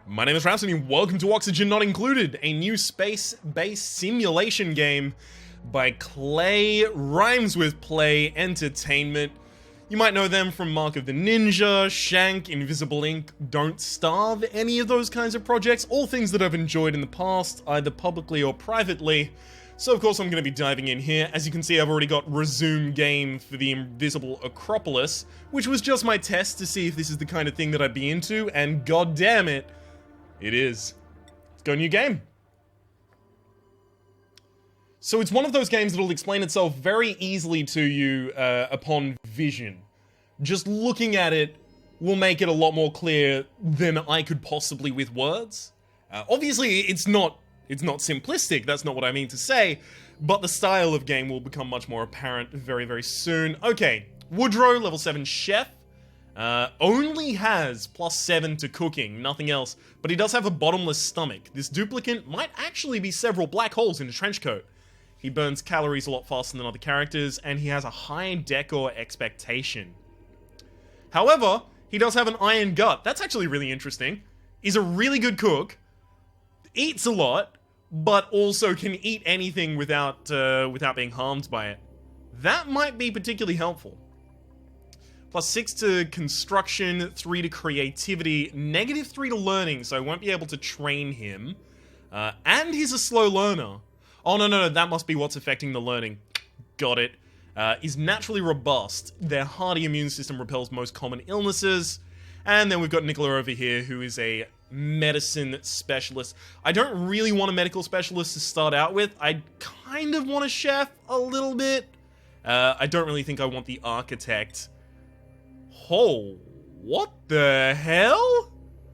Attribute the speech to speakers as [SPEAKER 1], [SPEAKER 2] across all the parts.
[SPEAKER 1] My name is Rhapsody and welcome to Oxygen Not Included, a new space-based simulation game by Clay, rhymes with Play Entertainment. You might know them from Mark of the Ninja, Shank, Invisible Ink, Don't Starve, any of those kinds of projects, all things that I've enjoyed in the past, either publicly or privately. So of course I'm going to be diving in here. As you can see, I've already got resume game for the Invisible Acropolis, which was just my test to see if this is the kind of thing that I'd be into, and god damn it, it is. Let's go new game. So it's one of those games that'll explain itself very easily to you upon vision. Just looking at it will make it a lot more clear than I could possibly with words. Obviously, it's not simplistic, that's not what I mean to say, but the style of game will become much more apparent very, very soon. Okay, Woodrow, level 7 chef. Only has +7 to cooking, nothing else, but he does have a bottomless stomach. This duplicant might actually be several black holes in a trench coat. He burns calories a lot faster than other characters, and he has a high decor expectation. However, he does have an iron gut. That's actually really interesting. He's a really good cook, eats a lot, but also can eat anything without being harmed by it. That might be particularly helpful. +6 to construction, 3 to creativity, -3 to learning, so I won't be able to train him. And he's a slow learner. Oh, no, that must be what's affecting the learning. Got it. Is naturally robust. Their hardy immune system repels most common illnesses. And then we've got Nicola over here, who is a medicine specialist. I don't really want a medical specialist to start out with. I kind of want a chef a little bit. I don't really think I want the architect. Oh, what the hell?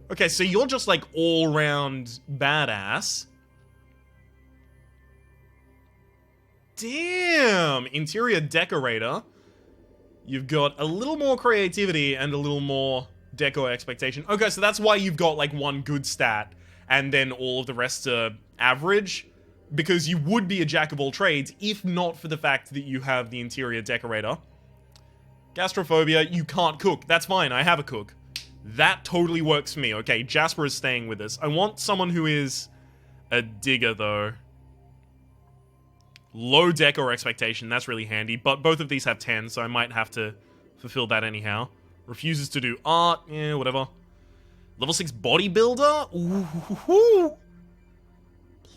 [SPEAKER 1] Okay, so you're just like all-round badass. Damn! Interior decorator. You've got a little more creativity and a little more deco expectation. Okay, so that's why you've got like one good stat and then all of the rest are average. Because you would be a jack of all trades if not for the fact that you have the interior decorator. Gastrophobia, you can't cook. That's fine, I have a cook. That totally works for me. Okay, Jasper is staying with us. I want someone who is a digger, though. Low decor expectation, that's really handy. But both of these have 10, so I might have to fulfill that anyhow. Refuses to do art, yeah, whatever. Level 6 bodybuilder? Ooh.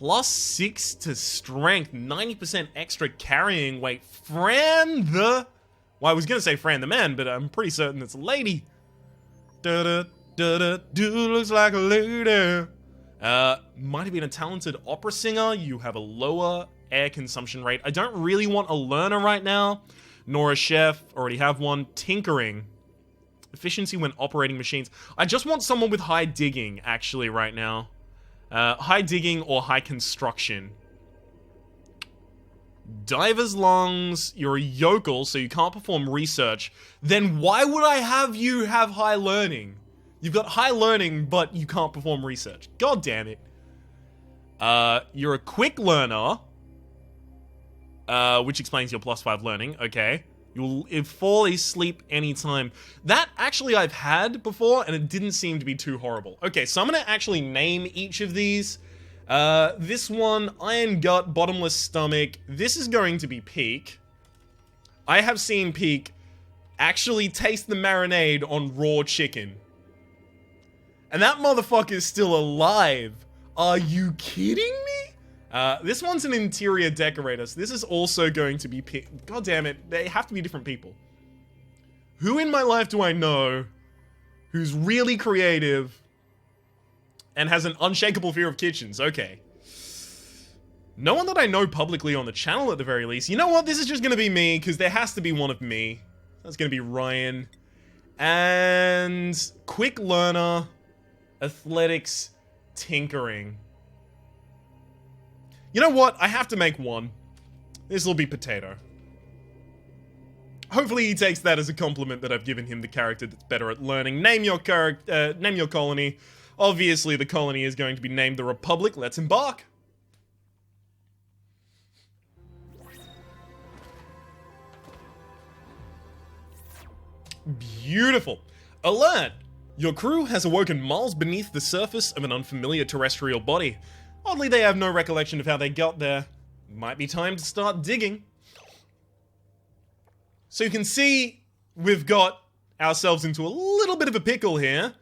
[SPEAKER 1] +6 to strength, 90% extra carrying weight. Fran the... Well, I was gonna say Fran the man, but I'm pretty certain it's a lady. Dude looks like a lady. Might have been a talented opera singer. You have a lower air consumption rate. I don't really want a learner right now, nor a chef. Already have one. Tinkering. Efficiency when operating machines. I just want someone with high digging, actually, right now. High digging or high construction. Diver's lungs, you're a yokel, so you can't perform research. Then why would I have you have high learning? You've got high learning, but you can't perform research. God damn it. You're a quick learner, which explains your +5 learning, okay. You'll fall asleep anytime. That actually I've had before, and it didn't seem to be too horrible. Okay, so I'm gonna actually name each of these. This one, iron gut, bottomless stomach. This is going to be Peak. I have seen Peak actually taste the marinade on raw chicken. And that motherfucker is still alive. Are you kidding me? This one's an interior decorator, so this is also going to be Peak. God damn it, they have to be different people. Who in my life do I know who's really creative and has an unshakable fear of kitchens? Okay. No one that I know publicly on the channel at the very least. You know what? This is just going to be me, because there has to be one of me. That's going to be Ryan. And quick learner, athletics, tinkering. You know what? I have to make one. This will be Potato. Hopefully he takes that as a compliment that I've given him the character that's better at learning. Name your colony. Obviously, the colony is going to be named the Republic. Let's embark. Beautiful. Alert! Your crew has awoken miles beneath the surface of an unfamiliar terrestrial body. Oddly, they have no recollection of how they got there. Might be time to start digging. So you can see we've got ourselves into a little bit of a pickle here.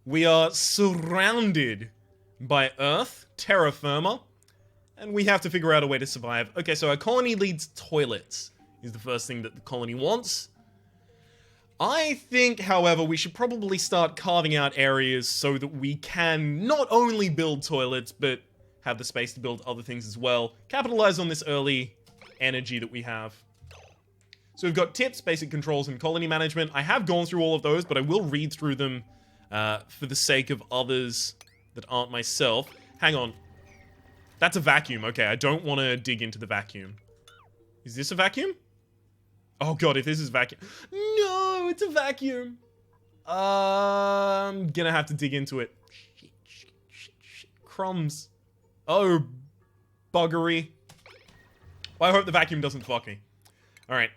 [SPEAKER 1] We are surrounded by Earth, terra firma, and we have to figure out a way to survive. Okay, so our colony needs toilets, is the first thing that the colony wants. I think, however, we should probably start carving out areas so that we can not only build toilets, but have the space to build other things as well. Capitalize on this early energy that we have. So we've got tips, basic controls, and colony management. I have gone through all of those, but I will read through them for the sake of others that aren't myself. Hang on. That's a vacuum. Okay, I don't want to dig into the vacuum. Is this a vacuum? Oh god, if this is vacuum... No, it's a vacuum! I'm gonna have to dig into it. Shit. Crumbs. Oh, buggery. Well, I hope the vacuum doesn't fuck me. Alright.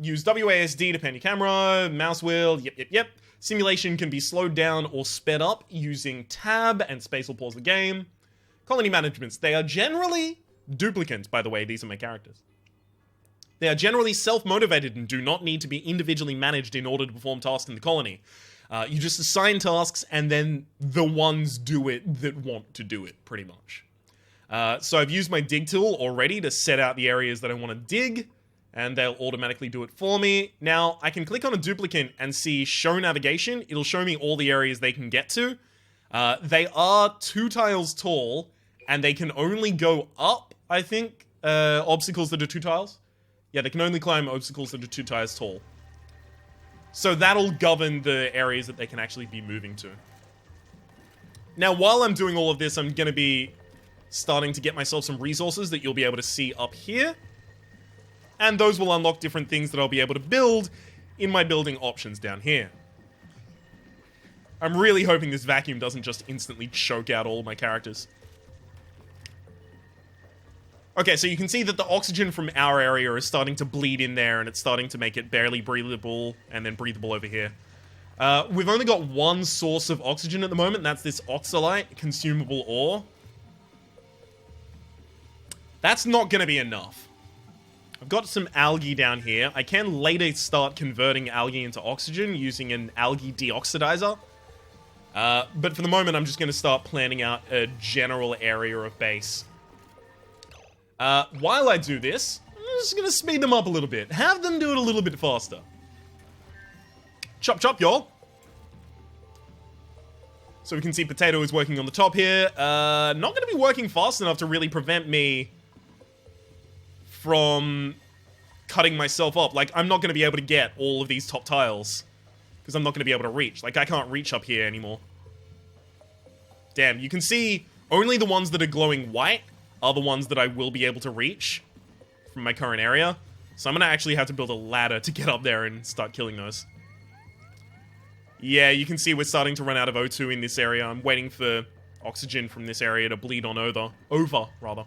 [SPEAKER 1] Use WASD to pan your camera, mouse wheel, yep. Simulation can be slowed down or sped up using tab, and space will pause the game. Colony managements. They are generally duplicants, by the way, these are my characters. They are generally self-motivated and do not need to be individually managed in order to perform tasks in the colony. You just assign tasks and then the ones do it that want to do it, pretty much. So I've used my dig tool already to set out the areas that I want to dig, and they'll automatically do it for me. Now, I can click on a duplicate and see show navigation. It'll show me all the areas they can get to. They are 2 tiles tall, and they can only go up, I think, obstacles that are 2 tiles. Yeah, they can only climb obstacles that are 2 tiles tall. So that'll govern the areas that they can actually be moving to. Now, while I'm doing all of this, I'm going to be starting to get myself some resources that you'll be able to see up here. And those will unlock different things that I'll be able to build in my building options down here. I'm really hoping this vacuum doesn't just instantly choke out all of my characters. Okay, so you can see that the oxygen from our area is starting to bleed in there, and it's starting to make it barely breathable, and then breathable over here. We've only got one source of oxygen at the moment, and that's this oxalite, consumable ore. That's not going to be enough. I've got some algae down here. I can later start converting algae into oxygen using an algae deoxidizer. But for the moment, I'm just going to start planning out a general area of base. While I do this, I'm just going to speed them up a little bit. Have them do it a little bit faster. Chop chop, y'all. So we can see Potato is working on the top here. Not going to be working fast enough to really prevent me from cutting myself up. Like, I'm not going to be able to get all of these top tiles, because I'm not going to be able to reach. Like, I can't reach up here anymore. Damn, you can see only the ones that are glowing white are the ones that I will be able to reach from my current area. So I'm going to actually have to build a ladder to get up there and start killing those. Yeah, you can see we're starting to run out of O2 in this area. I'm waiting for oxygen from this area to bleed on over, rather.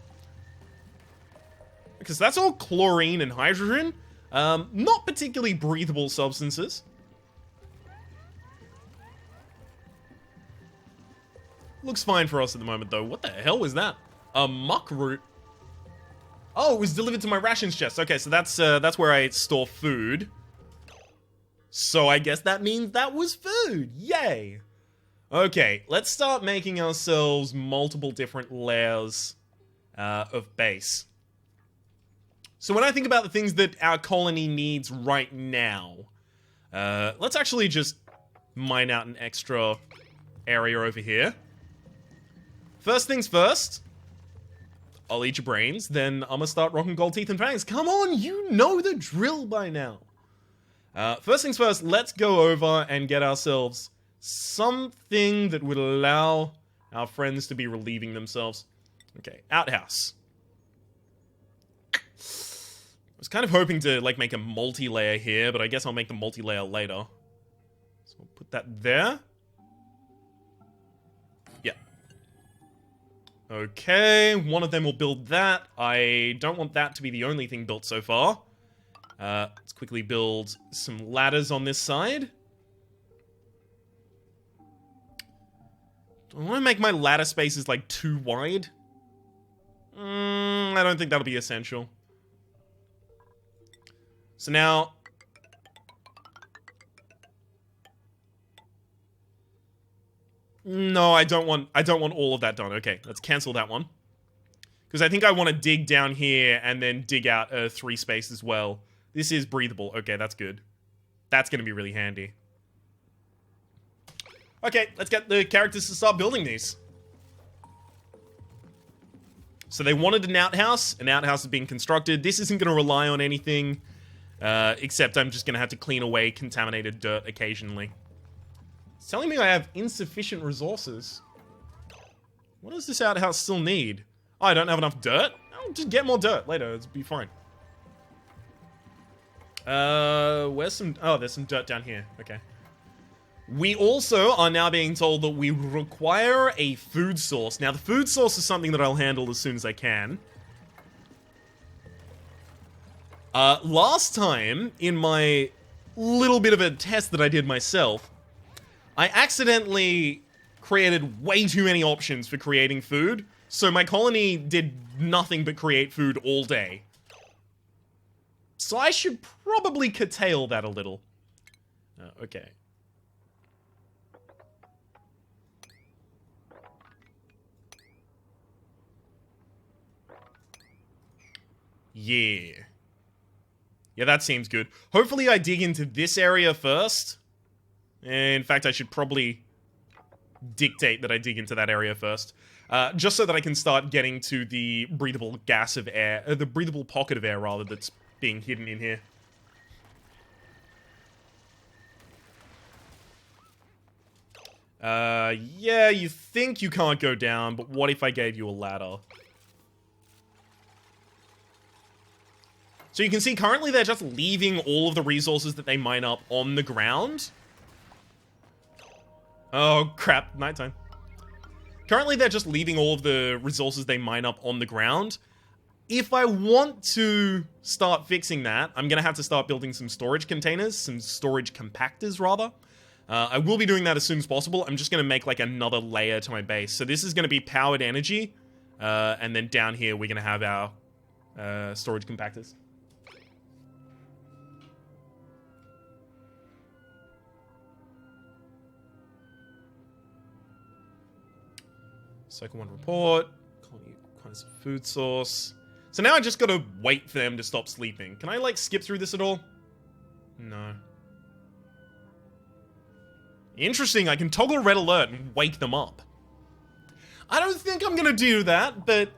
[SPEAKER 1] Because that's all chlorine and hydrogen. Not particularly breathable substances. Looks fine for us at the moment, though. What the hell was that? A muck root? Oh, it was delivered to my rations chest. Okay, so that's where I store food. So I guess that means that was food. Yay! Okay, let's start making ourselves multiple different layers of base. So when I think about the things that our colony needs right now, let's actually just mine out an extra area over here. First things first, I'll eat your brains, then I'm gonna start rocking gold teeth and fangs. Come on, you know the drill by now. First things first, let's go over and get ourselves something that would allow our friends to be relieving themselves. Okay, outhouse. I was kind of hoping to, like, make a multi-layer here, but I guess I'll make the multi-layer later. So we'll put that there. Yeah. Okay, one of them will build that. I don't want that to be the only thing built so far. Let's quickly build some ladders on this side. Do I want to make my ladder spaces, like, too wide? I don't think that'll be essential. So now... No, I don't want all of that done. Okay, let's cancel that one. Because I think I want to dig down here and then dig out a 3 space as well. This is breathable. Okay, that's good. That's going to be really handy. Okay, let's get the characters to start building these. So they wanted an outhouse. An outhouse is being constructed. This isn't going to rely on anything. Except I'm just going to have to clean away contaminated dirt occasionally. It's telling me I have insufficient resources. What does this outhouse still need? Oh, I don't have enough dirt? I'll just get more dirt later. It'll be fine. Where's some... Oh, there's some dirt down here. Okay. We also are now being told that we require a food source. Now, the food source is something that I'll handle as soon as I can. Last time, in my little bit of a test that I did myself, I accidentally created way too many options for creating food, so my colony did nothing but create food all day. So I should probably curtail that a little. Okay. Yeah. Yeah, that seems good. Hopefully I dig into this area first. In fact, I should probably dictate that I dig into that area first. Just so that I can start getting to the breathable gas of air, the breathable pocket of air, rather, that's being hidden in here. Yeah, you think you can't go down, but what if I gave you a ladder? So you can see currently they're just leaving all of the resources that they mine up on the ground. Oh, crap. Nighttime. Currently, they're just leaving all of the resources they mine up on the ground. If I want to start fixing that, I'm going to have to start building some storage containers, some storage compactors, rather. I will be doing that as soon as possible. I'm just going to make, like, another layer to my base. So this is going to be powered energy. And then down here, we're going to have our storage compactors. Cycle 1 report. Kinds of food source. So now I just gotta wait for them to stop sleeping. Can I, like, skip through this at all? No. Interesting, I can toggle red alert and wake them up. I don't think I'm gonna do that, but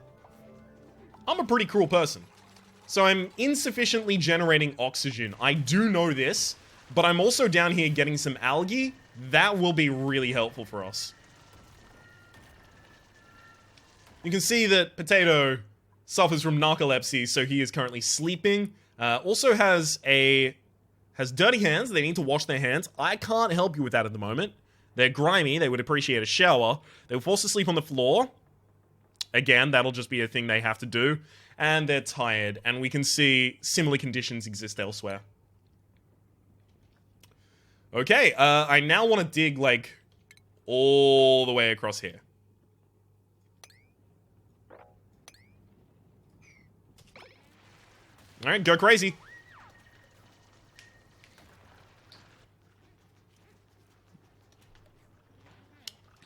[SPEAKER 1] I'm a pretty cruel person. So I'm insufficiently generating oxygen. I do know this, but I'm also down here getting some algae. That will be really helpful for us. You can see that Potato suffers from narcolepsy, so he is currently sleeping. Also has dirty hands. They need to wash their hands. I can't help you with that at the moment. They're grimy. They would appreciate a shower. They were forced to sleep on the floor. Again, that'll just be a thing they have to do. And they're tired. And we can see similar conditions exist elsewhere. Okay, I now want to dig, like, all the way across here. Alright, go crazy.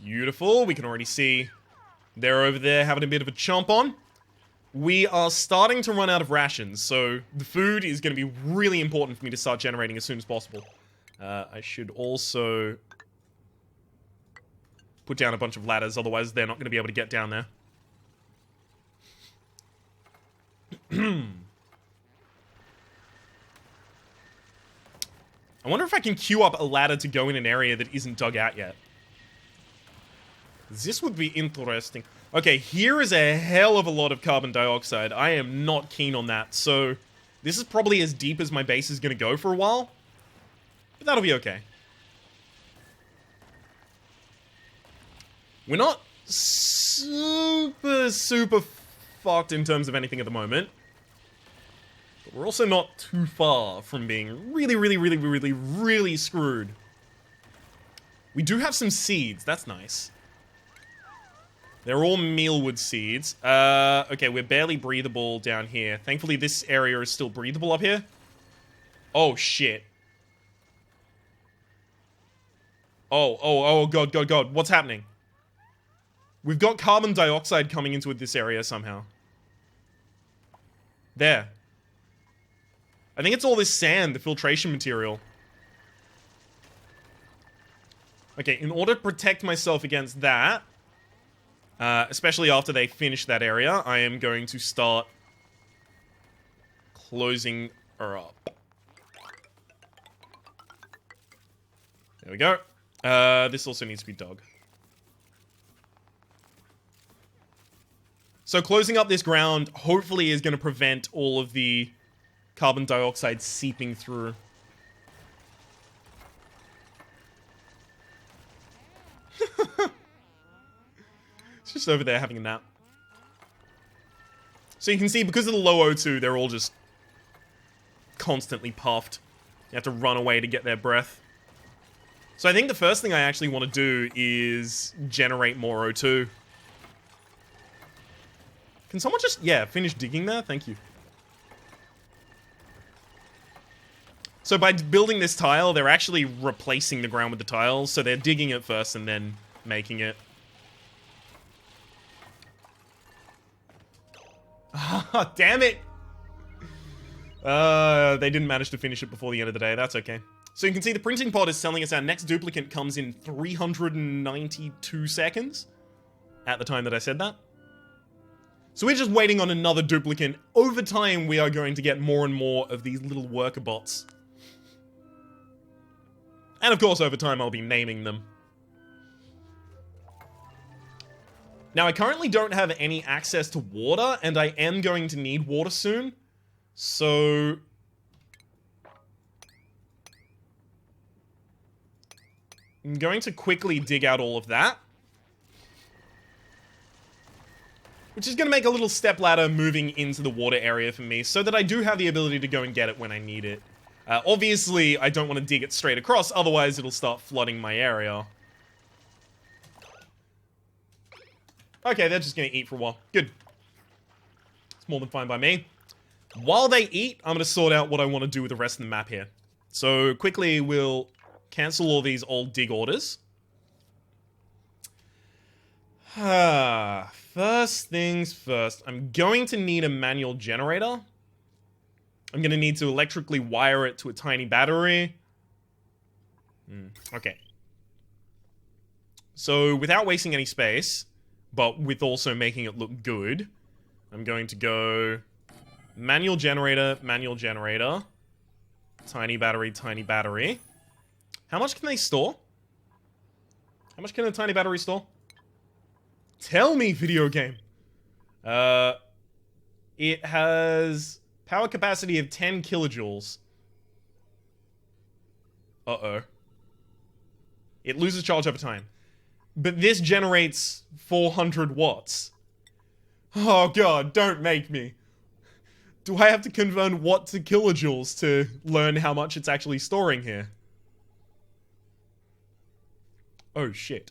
[SPEAKER 1] Beautiful. We can already see they're over there having a bit of a chomp on. We are starting to run out of rations, so the food is going to be really important for me to start generating as soon as possible. I should also put down a bunch of ladders, otherwise they're not going to be able to get down there. I wonder if I can queue up a ladder to go in an area that isn't dug out yet. This would be interesting. Okay, here is a hell of a lot of carbon dioxide. I am not keen on that, so this is probably as deep as my base is going to go for a while. But that'll be okay. We're not super fucked in terms of anything at the moment. But we're also not too far from being really screwed. We do have some seeds. That's nice. They're all mealwood seeds. Okay, we're barely breathable down here. Thankfully, this area is still breathable up here. Oh, shit. Oh, God. What's happening? We've got carbon dioxide coming into this area somehow. There. I think it's all this sand, the filtration material. Okay, in order to protect myself against that, especially after they finish that area, I am going to start closing her up. There we go. This also needs to be dug. So closing up this ground hopefully is going to prevent all of the carbon dioxide seeping through. It's just over there having a nap. So you can see, because of the low O2, they're all just constantly puffed. You have to run away to get their breath. So I think the first thing I actually want to do is generate more O2. Can someone just, finish digging there? Thank you. So by building this tile, they're actually replacing the ground with the tiles. So they're digging it first and then making it. Damn it! They didn't manage to finish it before the end of the day. That's okay. So you can see the printing pod is telling us our next duplicate comes in 392 seconds. At the time that I said that. So we're just waiting on another duplicate. Over time, we are going to get more and more of these little worker bots. And of course, over time, I'll be naming them. Now, I currently don't have any access to water, and I am going to need water soon. So I'm going to quickly dig out all of that. Which is going to make a little stepladder moving into the water area for me, so that I do have the ability to go and get it when I need it. Obviously, I don't want to dig it straight across, otherwise it'll start flooding my area. Okay, they're just going to eat for a while. Good. It's more than fine by me. While they eat, I'm going to sort out what I want to do with the rest of the map here. So, quickly, we'll cancel all these old dig orders. First things first, I'm going to need a manual generator. I'm going to need to electrically wire it to a tiny battery. Okay. So, without wasting any space, but with also making it look good, I'm going to go manual generator, tiny battery. How much can they store? How much can a tiny battery store? Tell me, video game. It has power capacity of 10 kilojoules. Uh-oh. It loses charge over time. But this generates 400 watts. Oh god, don't make me. Do I have to convert watt to kilojoules to learn how much it's actually storing here? Oh shit.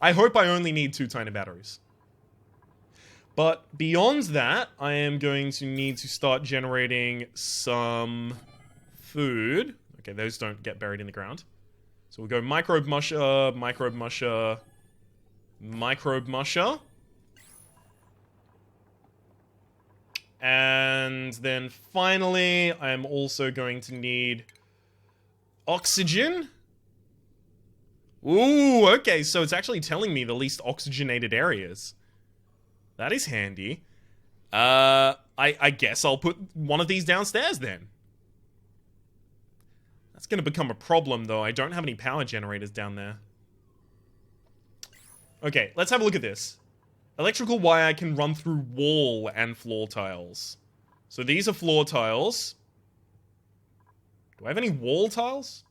[SPEAKER 1] I hope I only need 2 tiny batteries. But beyond that, I am going to need to start generating some food. Okay, those don't get buried in the ground. So we'll go microbe musher. And then finally, I'm also going to need oxygen. Ooh, okay, so it's actually telling me the least oxygenated areas. That is handy. I guess I'll put one of these downstairs then. That's gonna become a problem, though. I don't have any power generators down there. Okay, let's have a look at this. Electrical wire can run through wall and floor tiles. So these are floor tiles. Do I have any wall tiles?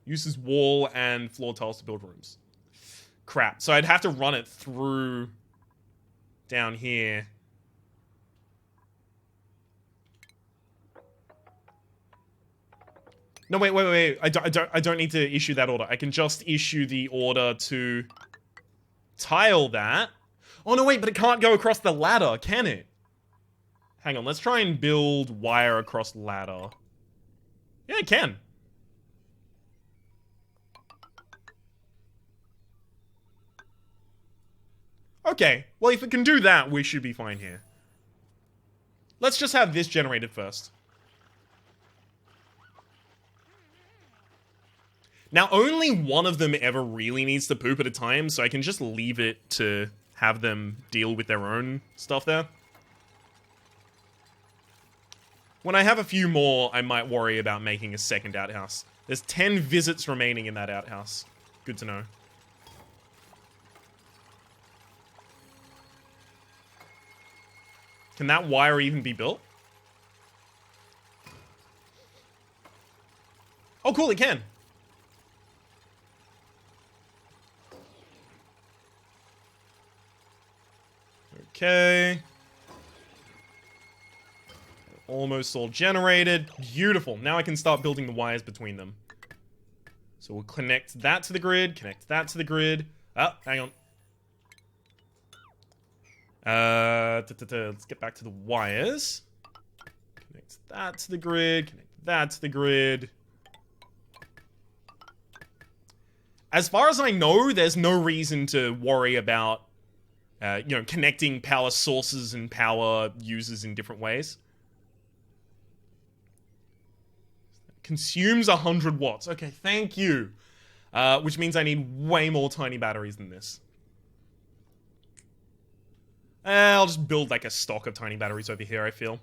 [SPEAKER 1] Uses wall and floor tiles to build rooms. Crap. So I'd have to run it through down here. No, wait. I don't need to issue that order. I can just issue the order to tile that. Oh, no, wait, but it can't go across the ladder, can it? Hang on, let's try and build wire across ladder. Yeah, it can. Okay, well, if it can do that, we should be fine here. Let's just have this generated first. Now, only one of them ever really needs to poop at a time, so I can just leave it to have them deal with their own stuff there. When I have a few more, I might worry about making a second outhouse. There's 10 visits remaining in that outhouse. Good to know. Can that wire even be built? Oh, cool, it can. Okay. Almost all generated. Beautiful. Now I can start building the wires between them. So we'll connect that to the grid, connect that to the grid. Oh, hang on. Let's get back to the wires. Connect that to the grid, connect that to the grid. As far as I know, there's no reason to worry about, connecting power sources and power users in different ways. Consumes 100 watts. Okay, thank you. Which means I need way more tiny batteries than this. I'll just build like a stock of tiny batteries over here, I feel.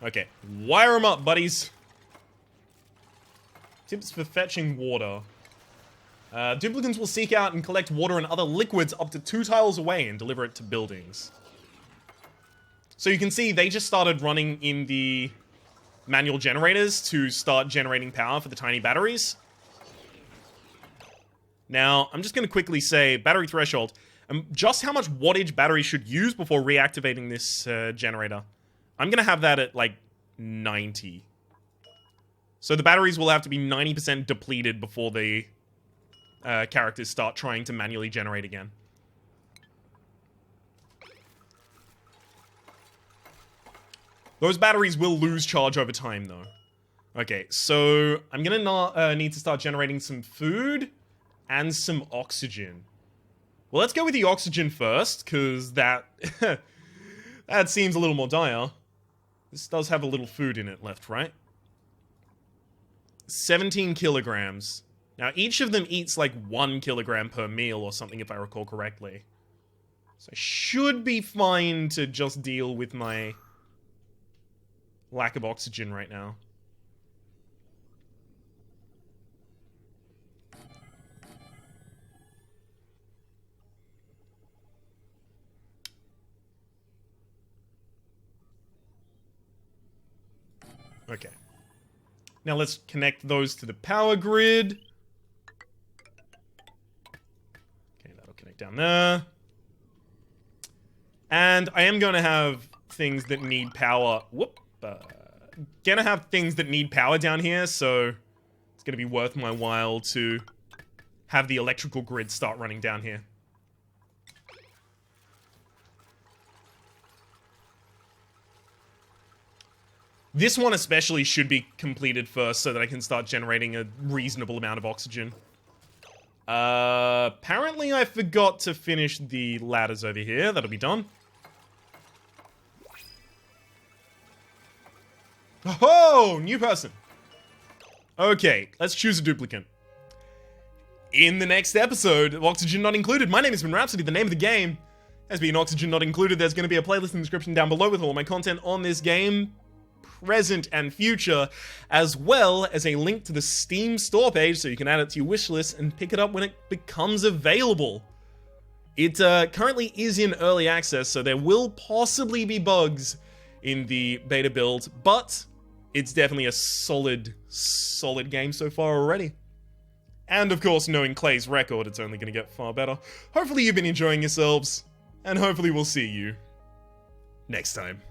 [SPEAKER 1] Okay, wire them up, buddies. Tips for fetching water. Duplicants will seek out and collect water and other liquids up to 2 tiles away and deliver it to buildings. So you can see they just started running in the manual generators to start generating power for the tiny batteries. Now, I'm just going to quickly say battery threshold. Just how much wattage batteries should use before reactivating this generator. I'm going to have that at like 90. So the batteries will have to be 90% depleted before the characters start trying to manually generate again. Those batteries will lose charge over time, though. Okay, so I'm gonna need to start generating some food and some oxygen. Well, let's go with the oxygen first, because that... that seems a little more dire. This does have a little food in it left, right? 17 kilograms. Now, each of them eats like 1 kilogram per meal or something, if I recall correctly. So I should be fine to just deal with my lack of oxygen right now. Okay. Now let's connect those to the power grid. Okay, that'll connect down there. And I am going to have things that need power. Gonna have things that need power down here, so it's gonna be worth my while to have the electrical grid start running down here. This one especially should be completed first so that I can start generating a reasonable amount of oxygen. Apparently I forgot to finish the ladders over here. That'll be done. Oh, new person. Okay, let's choose a duplicant. In the next episode of Oxygen Not Included, my name has been Rhapsody. The name of the game has been Oxygen Not Included. There's going to be a playlist in the description down below with all my content on this game, present and future, as well as a link to the Steam store page so you can add it to your wish list and pick it up when it becomes available. It currently is in early access, so there will possibly be bugs in the beta build, but it's definitely a solid game so far already. And of course, knowing Clay's record, it's only going to get far better. Hopefully you've been enjoying yourselves, and hopefully we'll see you next time.